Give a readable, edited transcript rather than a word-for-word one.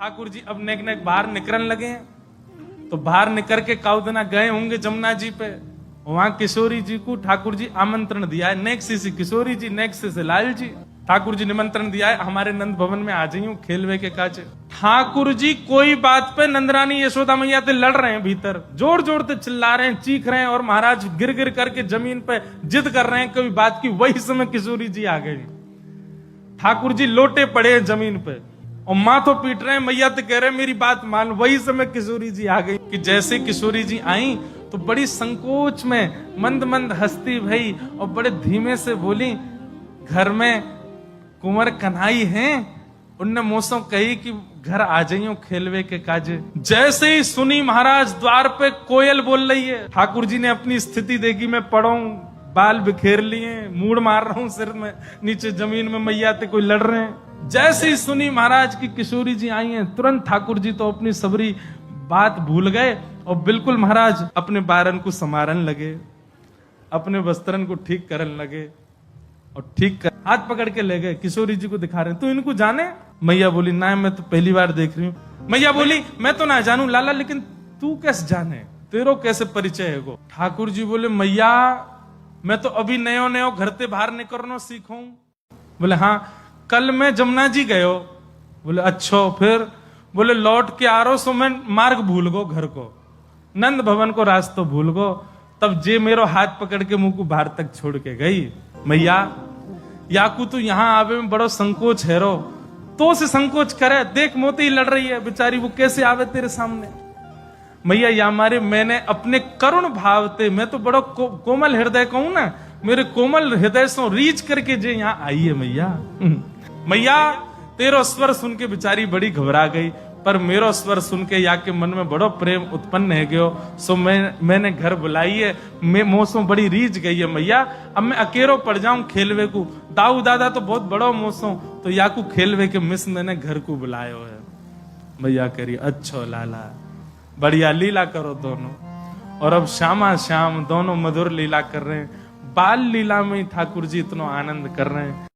ठाकुर जी अब नेक नेक बाहर निकलने लगे हैं। तो बाहर निकल के काउदना गए होंगे जमुना जी पे, वहां किशोरी जी को ठाकुर जी आमंत्रण दिया है। नेक्सी से किशोरी जी, नेक्सी से लाल जी, ठाकुर जी निमंत्रण दिया है हमारे नंद भवन में आ जाइयो खेलवे के काज। ठाकुर जी कोई बात पे नंदरानी यशोदा मैया से लड़ रहे हैं, भीतर जोर जोर से चिल्ला रहे हैं, चीख रहे हैं, और महाराज गिर गिर करके जमीन पे जिद कर रहे हैं कोई बात की। वही समय किशोरी जी आ गई। ठाकुर जी लोटे पड़े हैं जमीन पे और माथों पीट रहे हैं, मैया तो कह रहे हैं मेरी बात मान। वही समय किशोरी जी आ गई कि जैसे किशोरी जी आई तो बड़ी संकोच में मंद मंद हंसती भई और बड़े धीमे से बोली, घर में कुंवर कन्हाई हैं, उनने मोसों कही कि घर आ जाइयो खेलवे के काजे। जैसे ही सुनी महाराज द्वार पे कोयल बोल रही है। ठाकुर जी ने अपनी स्थिति देखी, मैं पड़ा हूं, बाल बिखेर लिए, मूड मार रहा हूं सिर में, नीचे जमीन में मैया ते कोई लड़ रहे हैं। जैसे ही सुनी महाराज की किशोरी जी आई हैं, तुरंत ठाकुर जी तो अपनी सबरी बात भूल गए और बिल्कुल महाराज अपने बारन को संवारन लगे, अपने वस्त्रन को ठीक करन लगे और ठीक कर हाथ पकड़ के ले गए। किशोरी जी को दिखा रहे हैं, तू इनको जाने? मैया बोली ना, मैं तो पहली बार देख रही हूं। मैया बोली मैं तो ना जानू लाला, लेकिन तू कैसे जाने, तेरो कैसे परिचय है गो? ठाकुर जी बोले मैया मैं तो अभी नयो नयो घर से बाहर निकलना सीखूं। बोले हाँ, कल मैं जमुना जी गयो। बोले अच्छा, फिर? बोले लौट के आ रहा सो मैं मार्ग भूल गो, घर को नंद भवन को रास्ता भूल गो। तब जे मेरो हाथ पकड़ के मुंह को बाहर तक छोड़ के गई। मैया याकू तू यहाँ आवे में बड़ो संकोच है रो, तो से संकोच करे, देख मोती लड़ रही है बेचारी, वो कैसे आवे तेरे सामने? मैया या मारे मैंने अपने करुण भाव ते, मैं तो बड़ो कोमल हृदय कहूं ना, मेरे कोमल हृदय से रीच करके जे यहाँ आई है मैया। मैया तेरो स्वर सुन के बेचारी बड़ी घबरा गई, पर मेरो स्वर सुन के या के मन में बड़ो प्रेम उत्पन्न है गयो, सो मैंने घर बुलाई है, मैं मोसों बड़ी रीझ गई है मैया। अब मैं अकेलो पड़ जाऊं खेलवे को, दाऊ दादा तो बहुत बड़ो मोसों, तो याकू खेलवे के मिस मैंने घर को बुलायो है। मैया करी अच्छा लाला, बढ़िया लीला करो दोनों। और अब श्यामा श्याम दोनों मधुर लीला कर रहे हैं। बाल लीला में ठाकुर जी इतना आनंद कर रहे हैं।